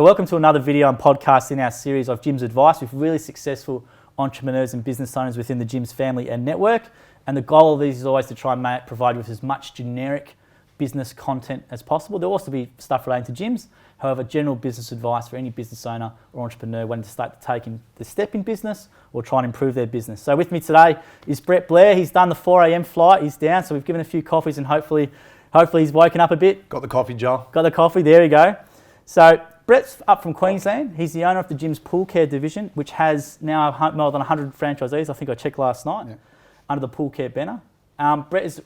So welcome to another video and podcast in our series of Jim's Advice with really successful entrepreneurs and business owners within the Jim's family and network. And the goal of these is always to try and provide with as much generic business content as possible. There'll also be stuff relating to gyms. However, general business advice for any business owner or entrepreneur wanting to start taking the step in business or try and improve their business. So with me today is Brett Blair. He's done the 4 a.m. flight. He's down, so we've given a few coffees and hopefully he's woken up a bit. Got the coffee, Joel. Got the coffee, there we go. So Brett's up from Queensland. He's the owner of the Jim's Pool Care division, which has now more than 100 franchisees. I think I checked last night, under the Pool Care banner. I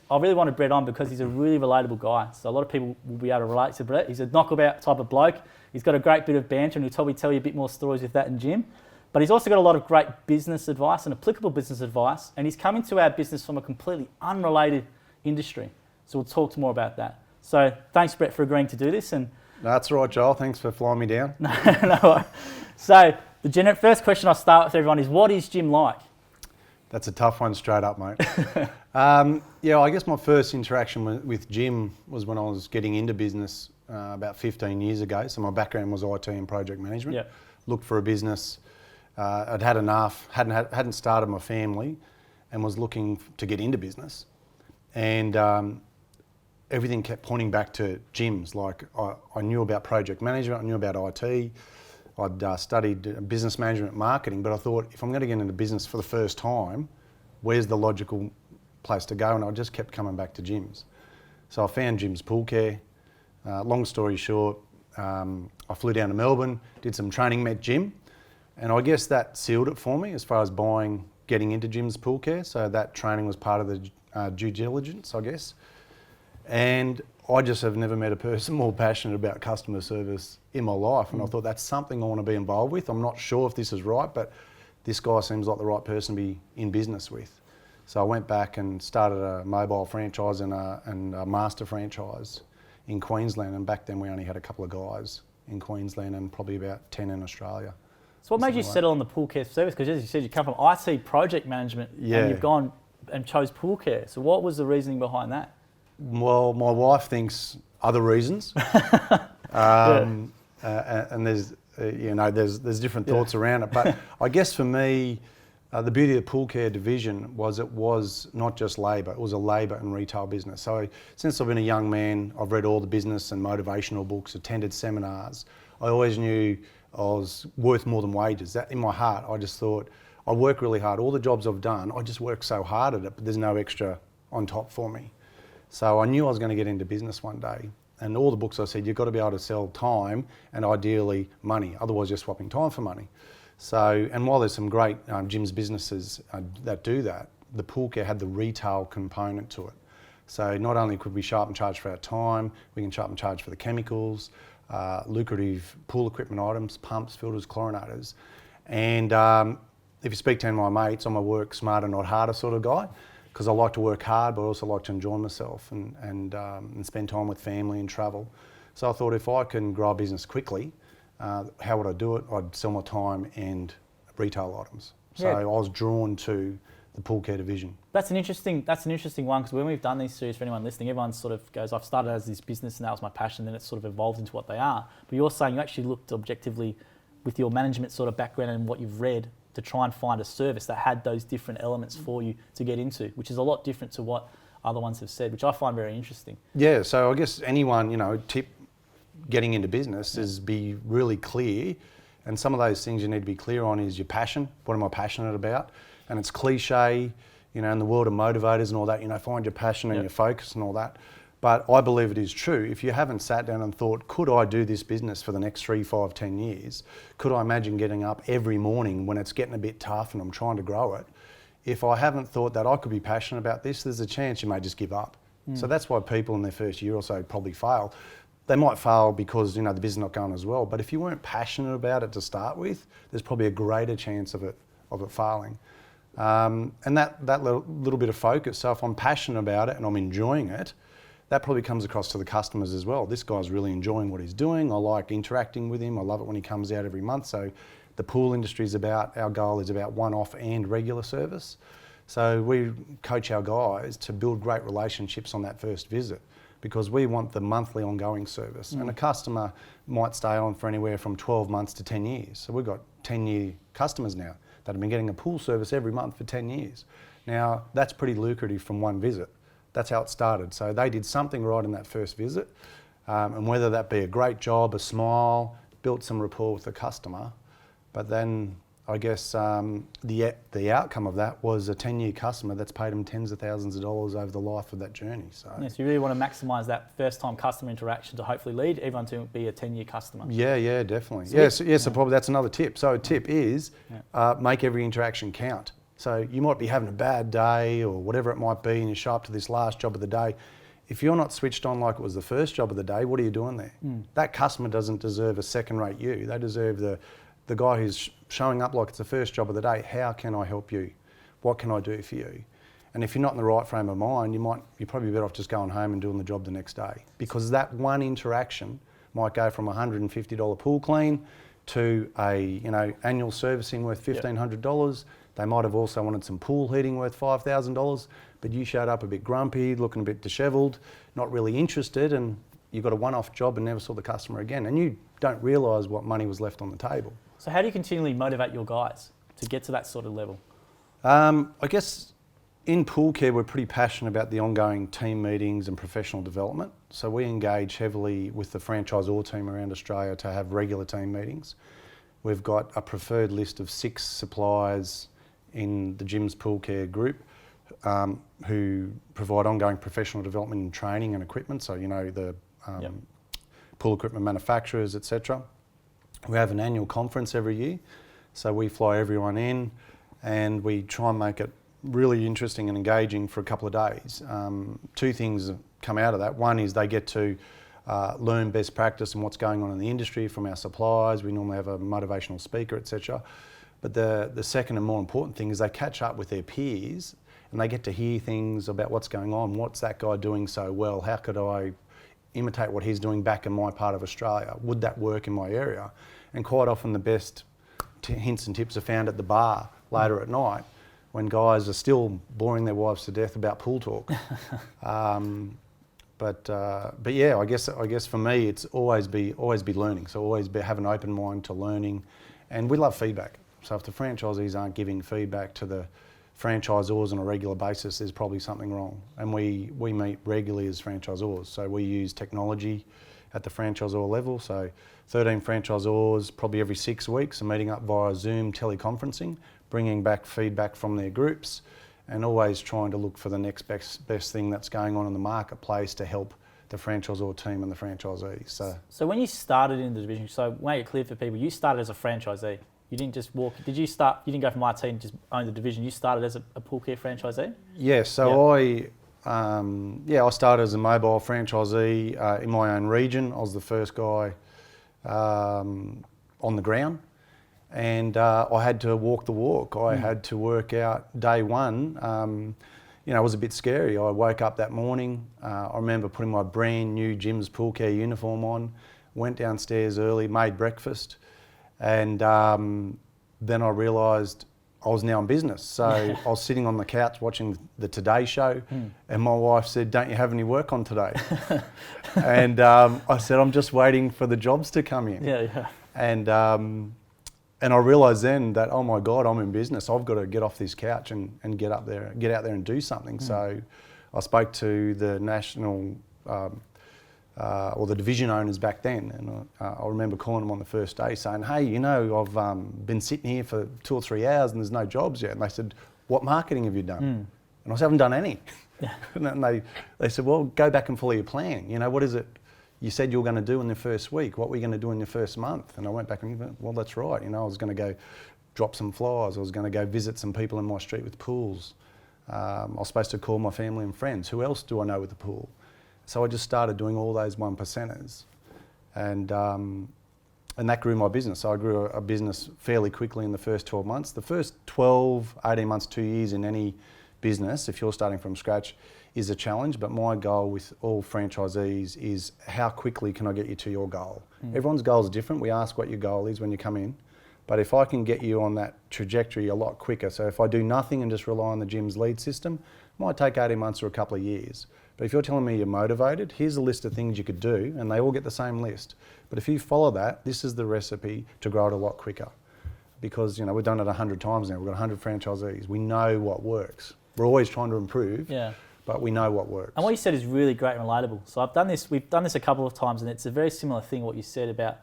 really wanted Brett on because he's a really relatable guy. So a lot of people will be able to relate to Brett. He's a knockabout type of bloke. He's got a great bit of banter, and he'll probably tell you a bit more stories with that in Jim. But he's also got a lot of great business advice and applicable business advice. And he's come into our business from a completely unrelated industry. So we'll talk more about that. So thanks, Brett, for agreeing to do this. And that's right, Joel. Thanks for flying me down. No. So the first question I'll start with everyone is, what is Jim like? That's a tough one straight up, mate. I guess my first interaction with Jim was when I was getting into business about 15 years ago. So my background was IT and project management. Yep. Looked for a business. I'd had enough, hadn't started my family and was looking to get into business. And everything kept pointing back to gyms. Like I knew about project management, I knew about IT. I'd studied business management marketing, but I thought, if I'm going to get into business for the first time, where's the logical place to go? And I just kept coming back to gyms. So I found Jim's Pool Care. Long story short, I flew down to Melbourne, did some training, met Jim, and I guess that sealed it for me as far as getting into Jim's Pool Care. So that training was part of the due diligence, I guess. And I just have never met a person more passionate about customer service in my life. And I thought, that's something I want to be involved with. I'm not sure if this is right, but this guy seems like the right person to be in business with. So I went back and started a mobile franchise and a master franchise in Queensland. And back then we only had a couple of guys in Queensland and probably about 10 in Australia. So what made you settle on the pool care service? Because as you said, you come from IT project management and you've gone and chose pool care. So what was the reasoning behind that? Well, my wife thinks other reasons, and there's different thoughts around it. But I guess for me, the beauty of the Pool Care division was it was not just labour; it was a labour and retail business. So since I've been a young man, I've read all the business and motivational books, attended seminars. I always knew I was worth more than wages. That in my heart, I just thought I work really hard. All the jobs I've done, I just work so hard at it, but there's no extra on top for me. So I knew I was going to get into business one day. And all the books I said, you've got to be able to sell time and ideally money. Otherwise you're swapping time for money. So, and while there's some great gyms businesses that do that, the Pool Care had the retail component to it. So not only could we show up and charge for our time, we can show up and charge for the chemicals, lucrative pool equipment items, pumps, filters, chlorinators. And if you speak to any of my mates, I'm a work smarter, not harder sort of guy. Because I like to work hard, but I also like to enjoy myself and spend time with family and travel. So I thought, if I can grow a business quickly, how would I do it? I'd sell my time and retail items. So I was drawn to the Pool Care division. That's an interesting one, because when we've done these series, for anyone listening, everyone sort of goes, I've started as this business and that was my passion, then it's sort of evolved into what they are. But you're saying you actually looked objectively with your management sort of background and what you've read to try and find a service that had those different elements for you to get into, which is a lot different to what other ones have said, which I find very interesting. Yeah, so I guess anyone, tip getting into business is be really clear. And some of those things you need to be clear on is your passion. What am I passionate about? And it's cliche, in the world of motivators and all that, find your passion and your focus and all that. But I believe it is true. If you haven't sat down and thought, could I do this business for the next 3, 5, 10 years? Could I imagine getting up every morning when it's getting a bit tough and I'm trying to grow it? If I haven't thought that I could be passionate about this, there's a chance you may just give up. So that's why people in their first year or so probably fail. They might fail because, the business is not going as well. But if you weren't passionate about it to start with, there's probably a greater chance of it failing. And that little bit of focus. So if I'm passionate about it and I'm enjoying it, that probably comes across to the customers as well. This guy's really enjoying what he's doing. I like interacting with him. I love it when he comes out every month. So the pool industry our goal is about one-off and regular service. So we coach our guys to build great relationships on that first visit. because we want the monthly ongoing service. And a customer might stay on for anywhere from 12 months to 10 years. So we've got 10-year customers now that have been getting a pool service every month for 10 years. Now, that's pretty lucrative from one visit. That's how it started. So they did something right in that first visit, and whether that be a great job, a smile, built some rapport with the customer, but then I guess the outcome of that was a 10-year customer that's paid them tens of thousands of dollars over the life of that journey. So yes, you really want to maximise that first-time customer interaction to hopefully lead everyone to be a 10-year customer. Yeah, definitely. So probably that's another tip. So a tip is make every interaction count. So you might be having a bad day or whatever it might be, and you show up to this last job of the day. If you're not switched on like it was the first job of the day, what are you doing there? That customer doesn't deserve a second-rate you. They deserve the guy who's showing up like it's the first job of the day. How can I help you? What can I do for you? And if you're not in the right frame of mind, you're probably better off just going home and doing the job the next day, because that one interaction might go from $150 pool clean to a annual servicing worth $1,500. They might have also wanted some pool heating worth $5,000, but you showed up a bit grumpy, looking a bit dishevelled, not really interested, and you got a one-off job and never saw the customer again, and you don't realise what money was left on the table. So how do you continually motivate your guys to get to that sort of level? I guess in Pool Care, we're pretty passionate about the ongoing team meetings and professional development. So we engage heavily with the franchisor team around Australia to have regular team meetings. We've got a preferred list of 6 suppliers in the Jim's Pool Care group who provide ongoing professional development and training and equipment. So, the pool equipment manufacturers, etc. We have an annual conference every year. So we fly everyone in and we try and make it really interesting and engaging for a couple of days. 2 things come out of that. One is they get to learn best practice and what's going on in the industry from our suppliers. We normally have a motivational speaker, etc. But the second and more important thing is they catch up with their peers and they get to hear things about what's going on. What's that guy doing so well? How could I imitate what he's doing back in my part of Australia? Would that work in my area? And quite often the best hints and tips are found at the bar later at night when guys are still boring their wives to death about pool talk. But yeah, I guess for me it's always be learning. So always have an open mind to learning, and we love feedback. So if the franchisees aren't giving feedback to the franchisors on a regular basis, there's probably something wrong. And we meet regularly as franchisors. So we use technology at the franchisor level. So 13 franchisors probably every 6 weeks are meeting up via Zoom teleconferencing, bringing back feedback from their groups, and always trying to look for the next best thing that's going on in the marketplace to help the franchisor team and the franchisees. So when you started in the division, so make it clear for people, you started as a franchisee. You didn't just walk. You didn't go from IT and just own the division. You started as a Pool Care franchisee. Yeah. So I started as a mobile franchisee in my own region. I was the first guy on the ground, and I had to walk the walk. I had to work out day one. It was a bit scary. I woke up that morning. I remember putting my brand new Jim's Pool Care uniform on, went downstairs early, made breakfast, and then I realised I was now in business. So I was sitting on the couch watching the Today Show, and my wife said, "Don't you have any work on today?" And I said, "I'm just waiting for the jobs to come in." Yeah. And I realised then that, oh my God, I'm in business. I've got to get off this couch and get out there and do something. So I spoke to the national or the division owners back then, and I remember calling them on the first day saying, "Hey, I've been sitting here for 2 or 3 hours and there's no jobs yet." And they said, "What marketing have you done?" And I said, "I haven't done any." And they said, "Well, go back and follow your plan. What is it you said you were going to do in the first week? What were you going to do in the first month?" And I went back and went, "Well, that's right. I was going to go drop some flyers. I was going to go visit some people in my street with pools. I was supposed to call my family and friends. Who else do I know with a pool?" So I just started doing all those 1%ers, and that grew my business. So I grew a business fairly quickly in the first 12 months. The first 12, 18 months, 2 years in any business, if you're starting from scratch, is a challenge. But my goal with all franchisees is how quickly can I get you to your goal? Everyone's goals are different. We ask what your goal is when you come in. But if I can get you on that trajectory a lot quicker, so if I do nothing and just rely on the Jim's lead system, it might take 18 months or a couple of years. But if you're telling me you're motivated, here's a list of things you could do, and they all get the same list. But if you follow that, this is the recipe to grow it a lot quicker. Because, you know, we've done it 100 times now. We've got 100 franchisees. We know what works. We're always trying to improve, but we know what works. And what you said is really great and relatable. So we've done this a couple of times, and it's a very similar thing, what you said about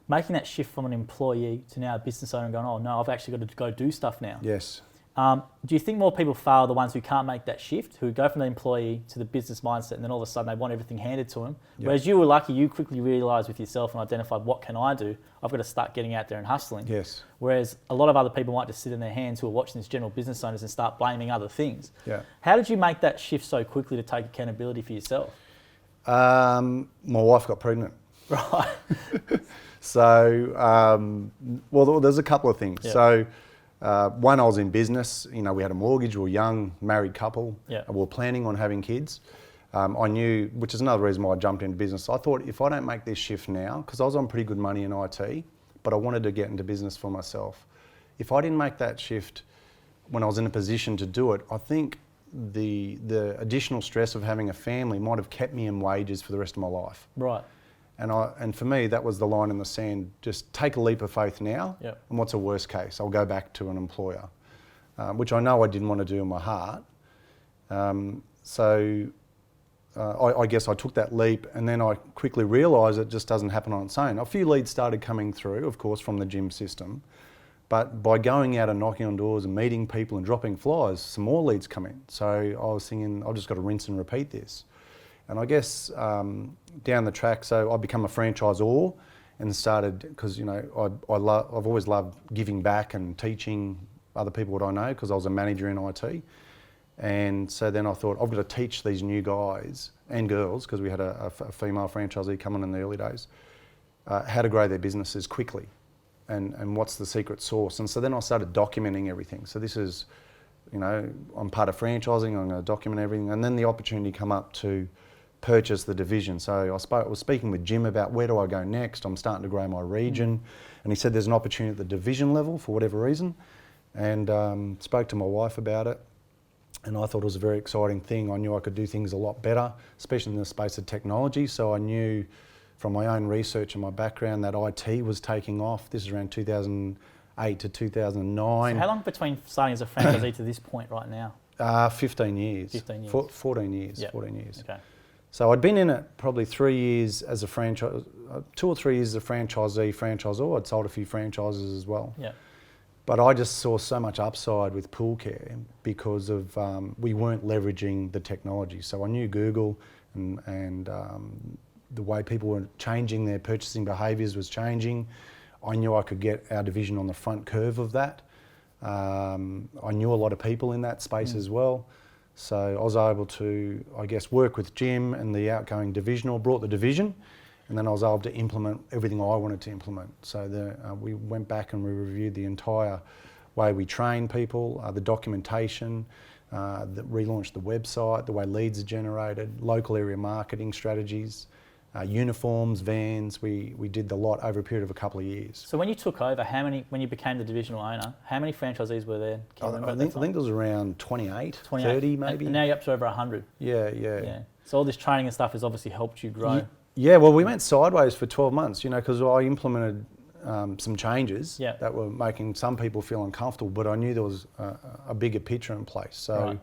making that shift from an employee to now a business owner and going, oh no, I've actually got to go do stuff now. Yes. Do you think more people fail, the ones who can't make that shift, who go from the employee to the business mindset, and then all of a sudden they want everything handed to them? Yep. Whereas you were lucky, you quickly realised with yourself and identified, what can I do? I've got to start getting out there and hustling. Yes. Whereas a lot of other people might just sit in their hands who are watching these general business owners and start blaming other things. Yeah. How did you make that shift so quickly to take accountability for yourself? My wife got pregnant. Right. So, well, there's a couple of things. Yeah. So, one, I was in business. You know, we had a mortgage. We were a young married couple. Yeah. We were planning on having kids. I knew, which is another reason why I jumped into business. I thought, if I don't make this shift now, because I was on pretty good money in IT, but I wanted to get into business for myself. If I didn't make that shift when I was in a position to do it, I think the additional stress of having a family might have kept me in wages for the rest of my life. Right. And for me, that was the line in the sand. Just take a leap of faith now. Yep. And what's the worst case? I'll go back to an employer, which I know I didn't want to do in my heart. I guess I took that leap, and then I quickly realised it just doesn't happen on its own. A few leads started coming through, of course, from the gym system. But by going out and knocking on doors and meeting people and dropping flyers, some more leads come in. So I was thinking, I've just got to rinse and repeat this. And I guess down the track, so I become a franchisor and started, because, you know, I've always loved giving back and teaching other people what I know, because I was a manager in IT. And so then I thought, I've got to teach these new guys and girls, because we had a female franchisee come on in the early days, how to grow their businesses quickly and what's the secret sauce. And so then I started documenting everything. So this is, you know, I'm part of franchising, I'm going to document everything. And then the opportunity come up to purchase the division. So I was speaking with Jim about, where do I go next? I'm starting to grow my region. And he said there's an opportunity at the division level for whatever reason. And spoke to my wife about it. And I thought it was a very exciting thing. I knew I could do things a lot better, especially in the space of technology. So I knew from my own research and my background that IT was taking off. This is around 2008 to 2009. So how long between starting as a franchisee to this point right now? 15 years. 15 years. 14 years. Yep. 14 years. Okay. So I'd been in it probably 3 years as a 2 or 3 years as a franchisor. I'd sold a few franchises as well. Yeah. But I just saw so much upside with Pool Care because of we weren't leveraging the technology. So I knew Google and the way people were changing their purchasing behaviours was changing. I knew I could get our division on the front curve of that. I knew a lot of people in that space as well. So I was able to, I guess, work with Jim and the outgoing divisional, brought the division, and then I was able to implement everything I wanted to implement. So we went back and we reviewed the entire way we train people, the documentation, relaunched the website, the way leads are generated, local area marketing strategies, uniforms, vans. We did the lot over a period of a couple of years. So when you took over, when you became the divisional owner, how many franchisees were there? I think there was around 28, 30 maybe. And now you're up to over 100. Yeah. So all this training and stuff has obviously helped you grow. Yeah, well, we went sideways for 12 months, you know, because I implemented some changes that were making some people feel uncomfortable, but I knew there was a bigger picture in place. So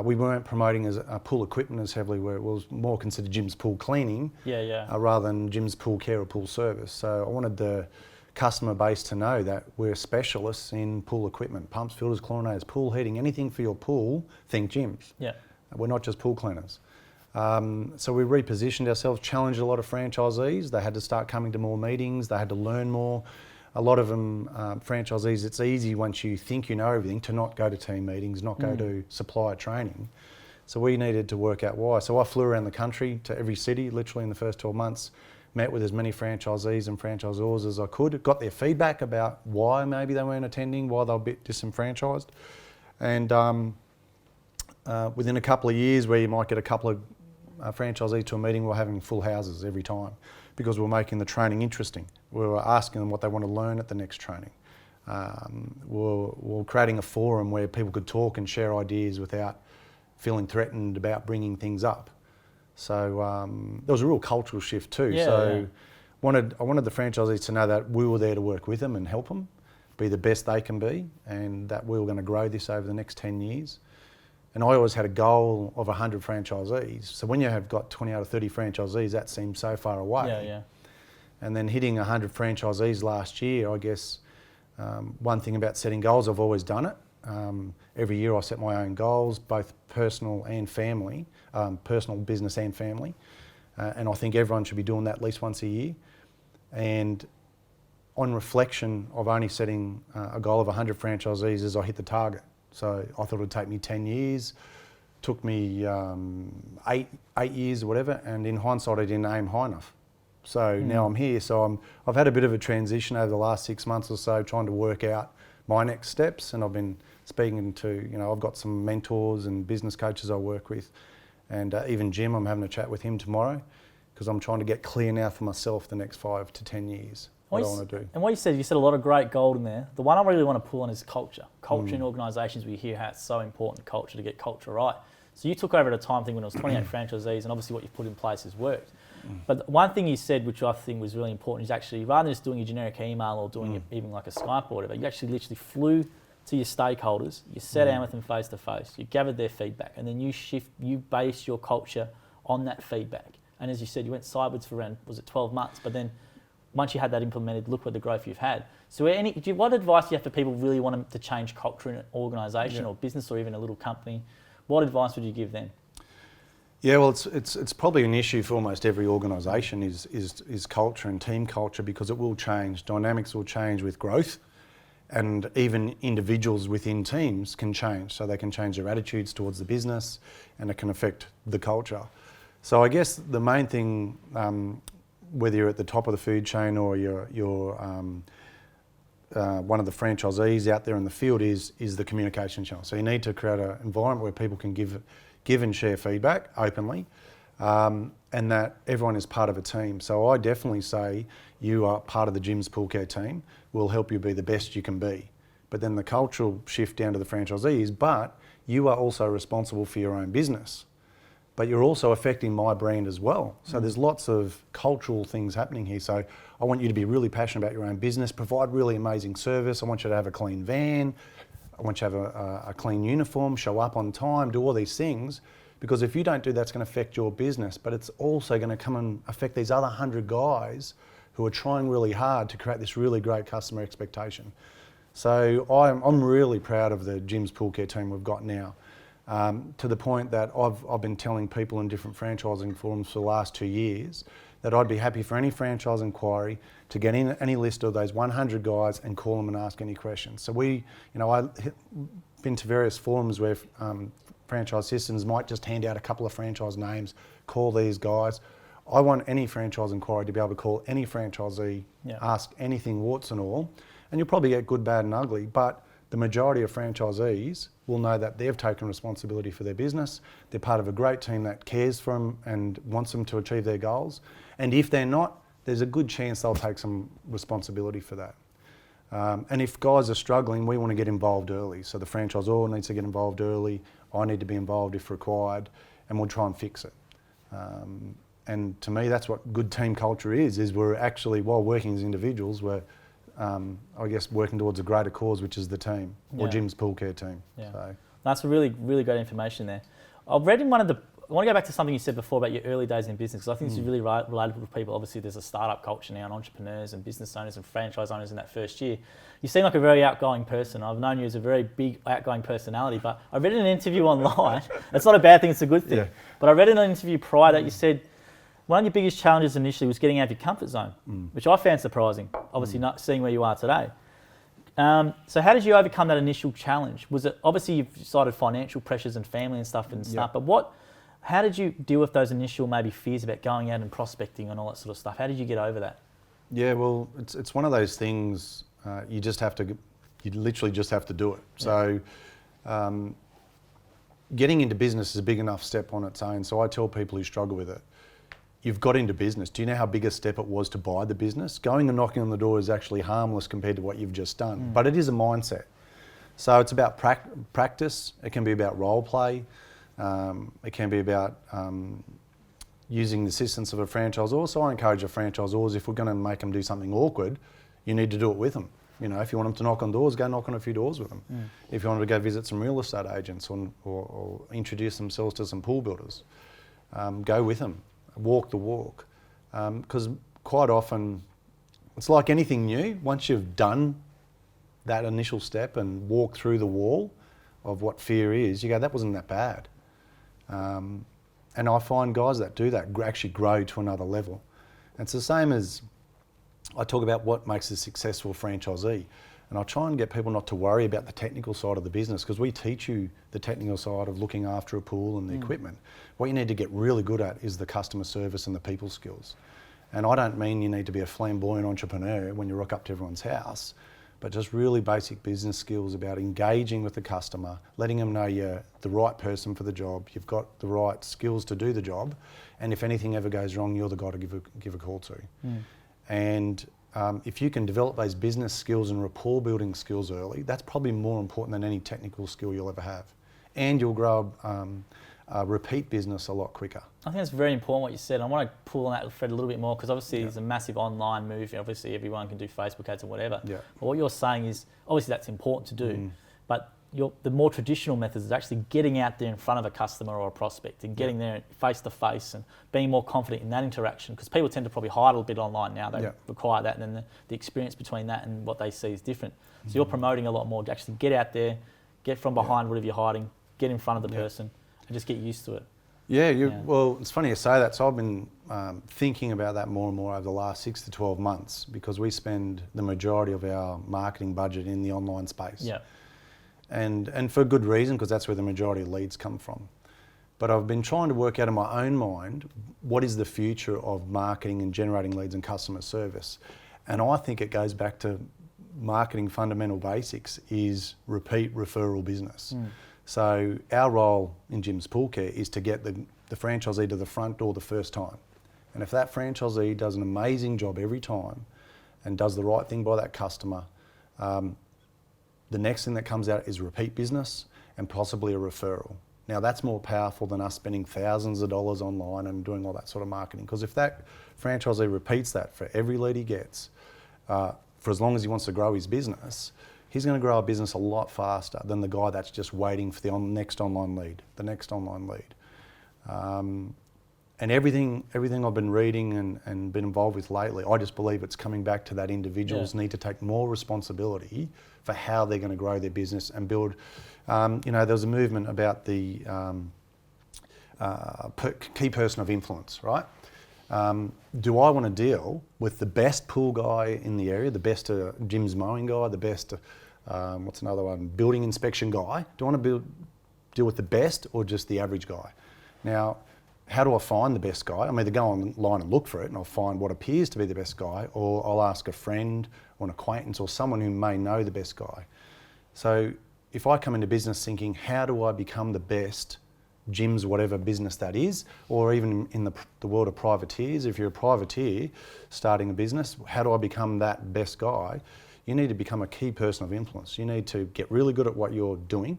we weren't promoting as pool equipment as heavily, where it was more considered Jim's Pool Cleaning rather than Jim's Pool Care or Pool Service. So I wanted the customer base to know that we're specialists in pool equipment, pumps, filters, chlorinators, pool heating, anything for your pool, think Jim's. Yeah. We're not just pool cleaners. So we repositioned ourselves, challenged a lot of franchisees. They had to start coming to more meetings. They had to learn more. A lot of them, franchisees, it's easy once you think you know everything to not go to team meetings, not go to supplier training. So we needed to work out why. So I flew around the country to every city, literally in the first 12 months, met with as many franchisees and franchisors as I could, got their feedback about why maybe they weren't attending, why they were a bit disenfranchised. And within a couple of years, where you might get a couple of franchisees to a meeting, we're having full houses every time, because we're making the training interesting. We were asking them what they want to learn at the next training. We're creating a forum where people could talk and share ideas without feeling threatened about bringing things up. So there was a real cultural shift too. Yeah, so yeah. I wanted the franchisees to know that we were there to work with them and help them be the best they can be, and that we were going to grow this over the next 10 years. And I always had a goal of 100 franchisees. So when you have got 20 out of 30 franchisees, that seems so far away. Yeah, yeah. And then hitting 100 franchisees last year, I guess one thing about setting goals, I've always done it. Every year I set my own goals, both personal and family, personal, business and family. And I think everyone should be doing that at least once a year. And on reflection of only setting a goal of 100 franchisees as I hit the target. So I thought it would take me 10 years, took me 8 years or whatever, and in hindsight I didn't aim high enough. So now I'm here. So I've had a bit of a transition over the last 6 months or so, trying to work out my next steps, and I've been speaking to, I've got some mentors and business coaches I work with, and even Jim, I'm having a chat with him tomorrow, because I'm trying to get clear now for myself the next 5 to 10 years. What I want to do. And what you said a lot of great gold in there. The one I really want to pull on is culture. Culture in organisations, we hear how it's so important, culture, to get culture right. So you took over at a time, I think, when it was 28 franchisees, and obviously what you've put in place has worked. But one thing you said, which I think was really important, is actually, rather than just doing a generic email or doing it even like a Skype or whatever, you actually literally flew to your stakeholders, you sat down with them face to face, you gathered their feedback, and then you base your culture on that feedback. And as you said, you went sideways for around, was it 12 months? But then once you had that implemented, look what the growth you've had. So what advice do you have for people who really want to change culture in an organisation or business or even a little company? What advice would you give them? Yeah, well, it's probably an issue for almost every organisation is culture and team culture, because it will change. Dynamics will change with growth, and even individuals within teams can change. So they can change their attitudes towards the business, and it can affect the culture. So I guess the main thing, whether you're at the top of the food chain or you're one of the franchisees out there in the field, is the communication channel. So you need to create an environment where people can give and share feedback openly, and that everyone is part of a team. So I definitely say you are part of the Jim's Pool Care team. We'll help you be the best you can be. But then the cultural shift down to the franchisees, but you are also responsible for your own business. But you're also affecting my brand as well. So there's lots of cultural things happening here. So I want you to be really passionate about your own business, provide really amazing service. I want you to have a clean van. I want you to have a clean uniform, show up on time, do all these things. Because if you don't do that, it's going to affect your business, but it's also going to come and affect these other 100 guys who are trying really hard to create this really great customer expectation. So I'm really proud of the Jim's Pool Care team we've got now. To the point that I've been telling people in different franchising forums for the last 2 years that I'd be happy for any franchise inquiry to get in any list of those 100 guys and call them and ask any questions. So I've been to various forums where franchise systems might just hand out a couple of franchise names, call these guys. I want any franchise inquiry to be able to call any franchisee, ask anything, warts and all, and you'll probably get good, bad and ugly, but the majority of franchisees will know that they've taken responsibility for their business. They're part of a great team that cares for them and wants them to achieve their goals. And if they're not, there's a good chance they'll take some responsibility for that. And if guys are struggling, we want to get involved early. So the franchisor needs to get involved early. I need to be involved if required, and we'll try and fix it. And to me, that's what good team culture is we're actually, while working as individuals, we're I guess working towards a greater cause, which is the team, or Jim's Pool Care team. Yeah. So. That's really, really great information there. I've read in I want to go back to something you said before about your early days in business, because I think this is really relatable to people. Obviously, there's a startup culture now, and entrepreneurs and business owners and franchise owners in that first year. You seem like a very outgoing person. I've known you as a very big, outgoing personality, but I read in an interview online, it's not a bad thing, it's a good thing, but I read in an interview prior that you said one of your biggest challenges initially was getting out of your comfort zone, which I found surprising, obviously not seeing where you are today. So how did you overcome that initial challenge? Was it, obviously you've cited financial pressures and family and stuff, but how did you deal with those initial maybe fears about going out and prospecting and all that sort of stuff? How did you get over that? Yeah, well, it's one of those things, you literally just have to do it. So getting into business is a big enough step on its own. So I tell people who struggle with it, you've got into business. Do you know how big a step it was to buy the business? Going and knocking on the door is actually harmless compared to what you've just done, but it is a mindset. So it's about practice. It can be about role play. It can be about using the assistance of a franchisor. So I encourage the franchisors, if we're going to make them do something awkward, you need to do it with them. You know, if you want them to knock on doors, go knock on a few doors with them. If you want them to go visit some real estate agents or introduce themselves to some pool builders, go with them, walk the walk. Because quite often, it's like anything new. Once you've done that initial step and walked through the wall of what fear is, you go, that wasn't that bad. And I find guys that do that actually grow to another level. And it's the same as I talk about what makes a successful franchisee. And I try and get people not to worry about the technical side of the business, because we teach you the technical side of looking after a pool and the equipment. What you need to get really good at is the customer service and the people skills. And I don't mean you need to be a flamboyant entrepreneur when you rock up to everyone's house, but just really basic business skills about engaging with the customer, letting them know you're the right person for the job, you've got the right skills to do the job, and if anything ever goes wrong, you're the guy to give a call to. And if you can develop those business skills and rapport building skills early, that's probably more important than any technical skill you'll ever have. And you'll grow a repeat business a lot quicker. I think that's very important what you said. I want to pull on that thread a little bit more, because obviously there's a massive online move. Obviously everyone can do Facebook ads and whatever. But what you're saying is, obviously that's important to do, but the more traditional methods is actually getting out there in front of a customer or a prospect and getting there face to face and being more confident in that interaction, because people tend to probably hide a little bit online now. They require that, and then the experience between that and what they see is different. So you're promoting a lot more to actually get out there, get from behind whatever you're hiding, get in front of the person and just get used to it. Well, it's funny you say that. So I've been thinking about that more and more over the last 6 to 12 months, because we spend the majority of our marketing budget in the online space. And for good reason, because that's where the majority of leads come from. But I've been trying to work out in my own mind, what is the future of marketing and generating leads and customer service? And I think it goes back to marketing fundamental basics is repeat referral business. So our role in Jim's Pool Care is to get the franchisee to the front door the first time. And if that franchisee does an amazing job every time and does the right thing by that customer, the next thing that comes out is repeat business and possibly a referral. Now that's more powerful than us spending thousands of dollars online and doing all that sort of marketing. Because if that franchisee repeats that for every lead he gets, for as long as he wants to grow his business, he's going to grow a business a lot faster than the guy that's just waiting for the next online lead, And everything I've been reading and been involved with lately, I just believe it's coming back to that individuals need to take more responsibility for how they're going to grow their business and build. There was a movement about the key person of influence, right? Do I want to deal with the best pool guy in the area, the best Jim's mowing guy, the best, what's another one, building inspection guy? Do I want to deal with the best or just the average guy? Now, how do I find the best guy? I'm either go online and look for it and I'll find what appears to be the best guy, or I'll ask a friend or an acquaintance or someone who may know the best guy. So if I come into business thinking, how do I become the best Jim's whatever business that is, or even in the world of privateers, if you're a privateer starting a business, how do I become that best guy? You need to become a key person of influence. You need to get really good at what you're doing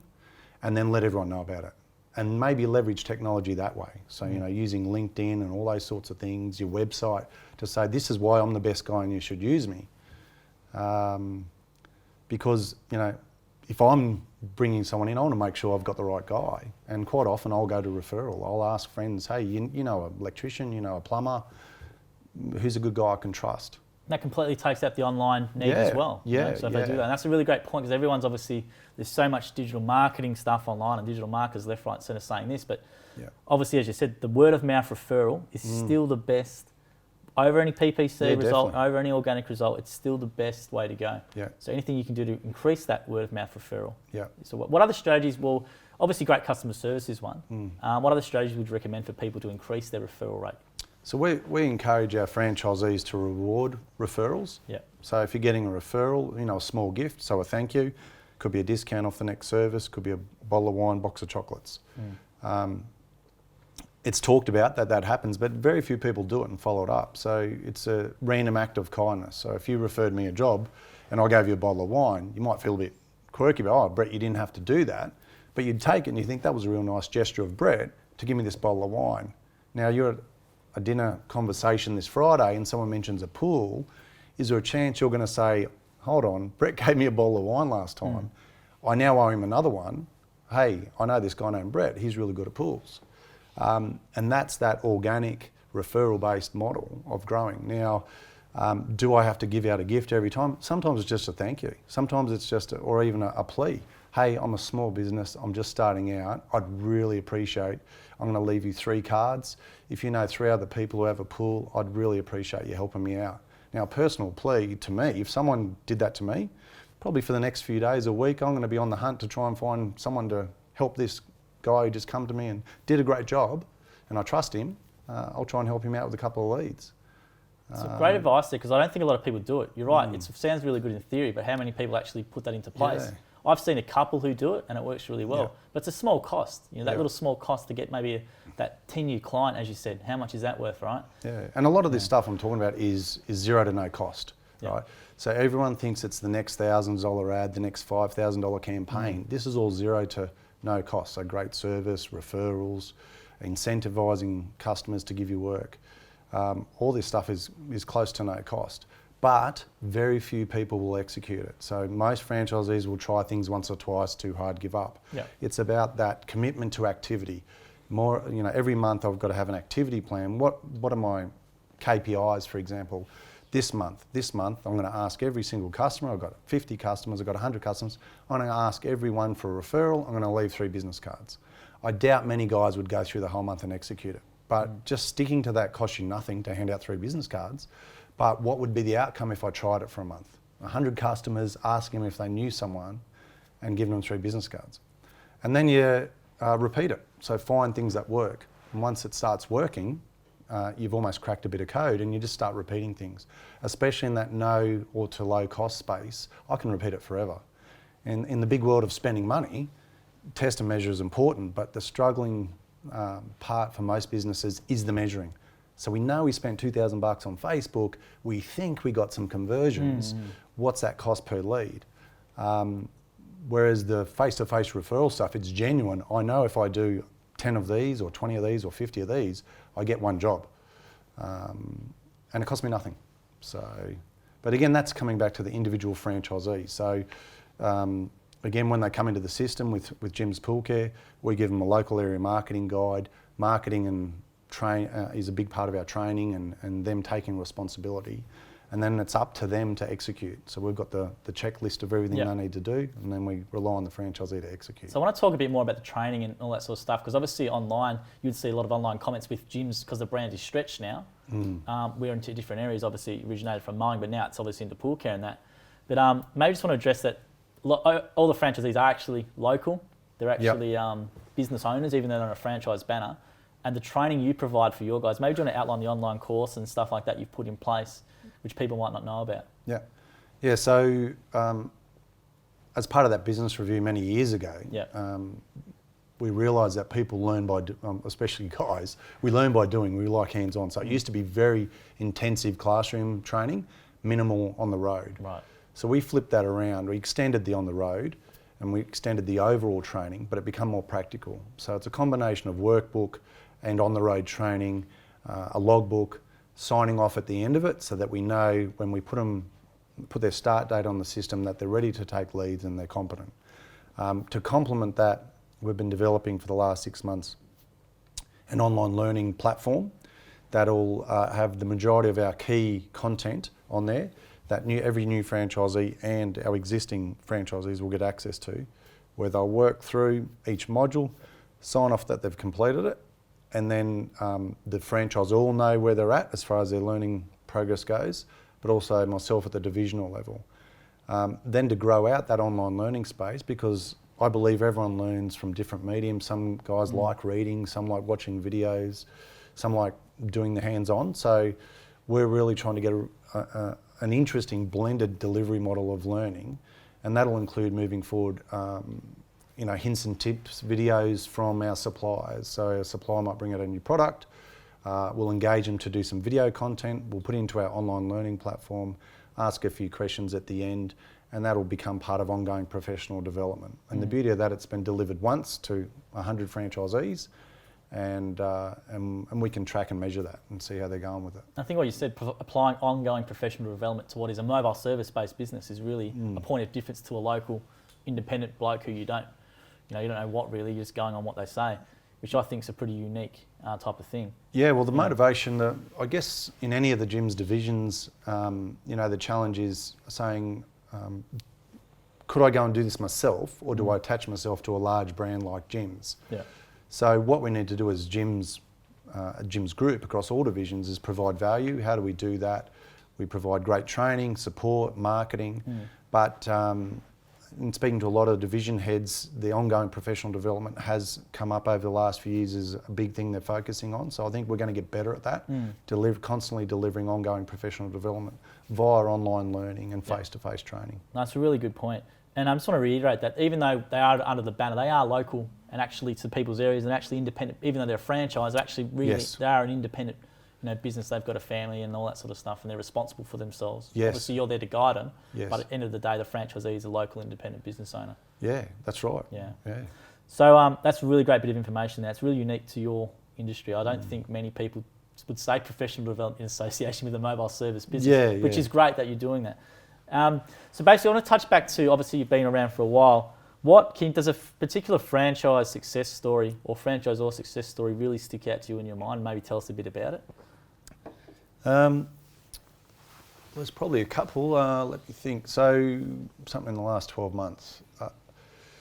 and then let everyone know about it. And maybe leverage technology that way. So, using LinkedIn and all those sorts of things, your website, to say, this is why I'm the best guy and you should use me. Because, if I'm bringing someone in, I want to make sure I've got the right guy. And quite often I'll go to referral. I'll ask friends, hey, you know an electrician, a plumber, who's a good guy I can trust? That completely takes out the online need as well. So if they do that, and that's a really great point, because everyone's obviously, there's so much digital marketing stuff online and digital marketers left, right, centre saying this, but obviously, as you said, the word of mouth referral is still the best. Over any PPC result, over any organic result, it's still the best way to go. So anything you can do to increase that word of mouth referral. So what other strategies? Well, obviously great customer service is one. What other strategies would you recommend for people to increase their referral rate? So we encourage our franchisees to reward referrals. So if you're getting a referral, a small gift, so a thank you, could be a discount off the next service, could be a bottle of wine, box of chocolates. It's talked about that happens, but very few people do it and follow it up. So it's a random act of kindness. So if you referred me a job and I gave you a bottle of wine, you might feel a bit quirky about, Brett, you didn't have to do that. But you'd take it and you think that was a real nice gesture of Brett to give me this bottle of wine. Now you're a dinner conversation this Friday and someone mentions a pool, is there a chance you're going to say, hold on, Brett gave me a bottle of wine last time. I now owe him another one. Hey, I know this guy named Brett. He's really good at pools. And that's that organic referral-based model of growing. Now, do I have to give out a gift every time? Sometimes it's just a thank you. Sometimes it's just, or even a plea. Hey, I'm a small business. I'm just starting out. I'd really appreciate, I'm going to leave you 3 cards. If you know 3 other people who have a pool, I'd really appreciate you helping me out. Now, a personal plea to me, if someone did that to me, probably for the next few days, a week, I'm going to be on the hunt to try and find someone to help this guy who just come to me and did a great job, and I trust him. I'll try and help him out with a couple of leads. It's great advice there, because I don't think a lot of people do it. You're right, it sounds really good in theory, but how many people actually put that into place? Yeah. I've seen a couple who do it and it works really well, Yeah. but it's a small cost. You know, that Yeah. little small cost to get maybe that 10-year client, as you said, how much is that worth, right? Yeah, and a lot of this stuff I'm talking about is zero to no cost, right? So everyone thinks it's the next $1,000 ad, the next $5,000 campaign. This is all zero to no cost. So great service, referrals, incentivising customers to give you work. All this stuff is close to no cost, but very few people will execute it. So most franchisees will try things once or twice, too hard, give up. Yeah. It's about that commitment to activity. More, you know, every month I've got to have an activity plan. What are my KPIs, for example? This month I'm going to ask every single customer. I've got 50 customers, I've got 100 customers. I'm going to ask everyone for a referral. I'm going to leave 3 business cards. I doubt many guys would go through the whole month and execute it. But just sticking to that costs you nothing to hand out 3 business cards. But what would be the outcome if I tried it for a month? 100 customers, asking them if they knew someone and giving them 3 business cards. And then you repeat it. So find things that work. And once it starts working, you've almost cracked a bit of code and you just start repeating things. Especially in that no or to low cost space, I can repeat it forever. And in the big world of spending money, test and measure is important, but the struggling part for most businesses is the measuring. So we know we spent $2,000 on Facebook, we think we got some conversions, what's that cost per lead? Whereas the face-to-face referral stuff, it's genuine. I know if I do 10 of these or 20 of these or 50 of these, I get 1 job. And it costs me nothing. So, but again, that's coming back to the individual franchisee. So again, when they come into the system with Jim's Pool Care, we give them a local area marketing guide. Marketing and is a big part of our training and them taking responsibility. And then it's up to them to execute. So we've got the checklist of everything they need to do, and then we rely on the franchisee to execute. So I want to talk a bit more about the training and all that sort of stuff, because obviously online, you'd see a lot of online comments with gyms, because the brand is stretched now. We're into different areas, obviously originated from mowing, but now it's obviously into pool care and that. But maybe just want to address that all the franchisees are actually local. They're actually business owners, even though they're on a franchise banner. And the training you provide for your guys, maybe do you want to outline the online course and stuff like that you've put in place, which people might not know about? Yeah. So as part of that business review many years ago, we realised that people learn by, especially guys, we learn by doing. We like hands-on. So it used to be very intensive classroom training, minimal on the road. Right. So we flipped that around. We extended the on the road, and we extended the overall training, but it became more practical. So it's a combination of workbook and on the road training, a logbook, signing off at the end of it, so that we know when we put their start date on the system that they're ready to take leads and they're competent. To complement that, we've been developing for the last 6 months an online learning platform that'll have the majority of our key content on there that every new franchisee and our existing franchisees will get access to, where they'll work through each module, sign off that they've completed it, and then the franchisee will know where they're at as far as their learning progress goes, but also myself at the divisional level. Then to grow out that online learning space, because I believe everyone learns from different mediums. Some guys like reading, some like watching videos, some like doing the hands-on. So we're really trying to get an interesting blended delivery model of learning, and that'll include moving forward hints and tips, videos from our suppliers. So a supplier might bring out a new product, we'll engage them to do some video content, we'll put it into our online learning platform, ask a few questions at the end, and that'll become part of ongoing professional development. And the beauty of that, it's been delivered once to 100 franchisees, and we can track and measure that and see how they're going with it. I think what you said, applying ongoing professional development to what is a mobile service-based business is really a point of difference to a local independent bloke who you don't know what really, you're just going on what they say, which I think is a pretty unique type of thing. Yeah, well, the motivation, I guess, in any of the gym's divisions, the challenge is saying, could I go and do this myself, or do I attach myself to a large brand like Gyms? Yeah. So what we need to do as Gyms, a Gyms group across all divisions is provide value. How do we do that? We provide great training, support, marketing, but in speaking to a lot of division heads, the ongoing professional development has come up over the last few years as a big thing they're focusing on. So I think we're going to get better at that, constantly delivering ongoing professional development via online learning and face-to-face training. That's a really good point. And I just want to reiterate that even though they are under the banner, they are local and actually to people's areas and actually independent. Even though they're a franchise, they're actually really, they are an independent business. They've got a family and all that sort of stuff, and they're responsible for themselves. Yes. Obviously, you're there to guide them, yes. but at the end of the day, the franchisee is a local independent business owner. Yeah, that's right. Yeah. Yeah. So that's a really great bit of information there. It's really unique to your industry. I don't think many people would say professional development in association with a mobile service business, which is great that you're doing that. So basically, I want to touch back to, obviously, you've been around for a while. Does a particular franchise success story or franchisor success story really stick out to you in your mind? Maybe tell us a bit about it. There's probably a couple. Let me think. So something in the last 12 months.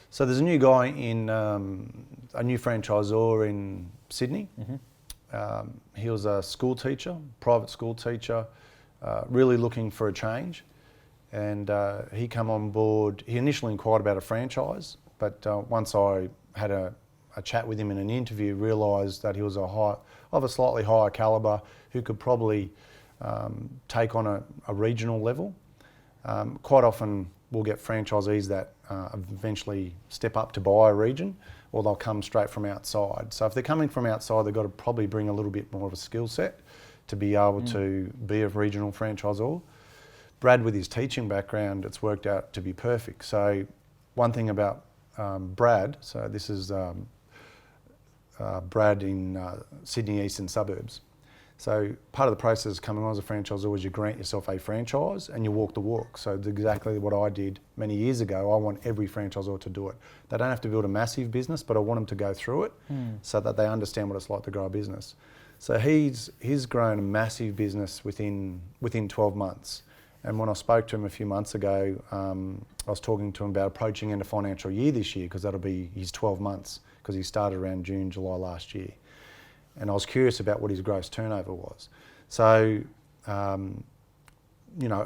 So there's a new guy a new franchisor in Sydney. He was a school teacher, private school teacher, really looking for a change. And he come on board. He initially inquired about a franchise, but once I had a chat with him in an interview, realised that he was of a slightly higher calibre who could probably take on a regional level. Quite often we'll get franchisees that eventually step up to buy a region, or they'll come straight from outside. So if they're coming from outside, they've got to probably bring a little bit more of a skill set to be able to be a regional franchisor. Brad, with his teaching background, it's worked out to be perfect. So one thing about Brad, so this is Brad in Sydney Eastern Suburbs. So part of the process of coming on as a franchisor is you grant yourself a franchise and you walk the walk. So it's exactly what I did many years ago. I want every franchisor to do it. They don't have to build a massive business, but I want them to go through it so that they understand what it's like to grow a business. So he's grown a massive business within 12 months. And when I spoke to him a few months ago, I was talking to him about approaching end of financial year this year, because that'll be his 12 months, because he started around June, July last year. And I was curious about what his gross turnover was. So, a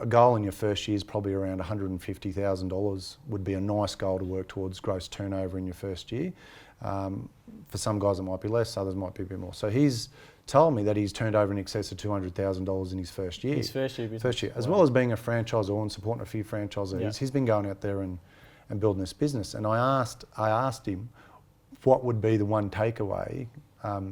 goal in your first year is probably around $150,000 would be a nice goal to work towards gross turnover in your first year. For some guys it might be less, others might be a bit more. So he's told me that he's turned over in excess of $200,000 in his first year. His first year business. First year. As well as being a franchisor and supporting a few franchisees, he's been going out there and building this business. And I asked him what would be the one takeaway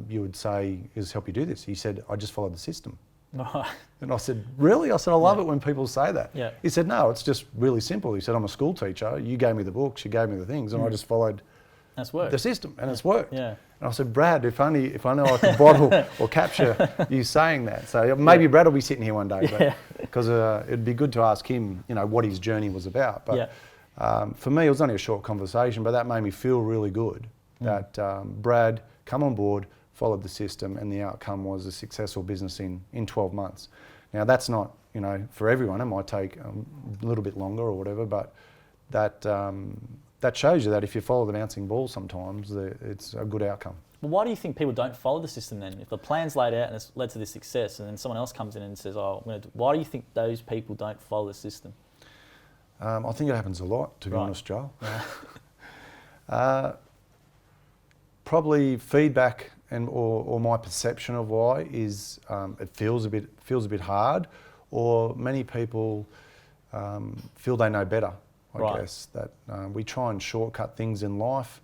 you would say is help you do this. He said, I just followed the system. And I said, really? I said, I love it when people say that. Yeah. He said, no, it's just really simple. He said, I'm a school teacher. You gave me the books, you gave me the things, and I just followed the system, and it's worked. Yeah. And I said, Brad, if only I could bottle or capture you saying that. So maybe Brad will be sitting here one day, because it'd be good to ask him, what his journey was about. But for me, it was only a short conversation, but that made me feel really good that Brad come on board, followed the system, and the outcome was a successful business in 12 months. Now that's not, for everyone. It might take a little bit longer or whatever, but that shows you that if you follow the bouncing ball sometimes, it's a good outcome. Well, why do you think people don't follow the system then? If the plan's laid out and it's led to this success, and then someone else comes in and says, why do you think those people don't follow the system? I think it happens a lot, to be honest, Joel. Probably feedback or my perception of why is it feels a bit hard, or many people feel they know better. I guess that we try and shortcut things in life,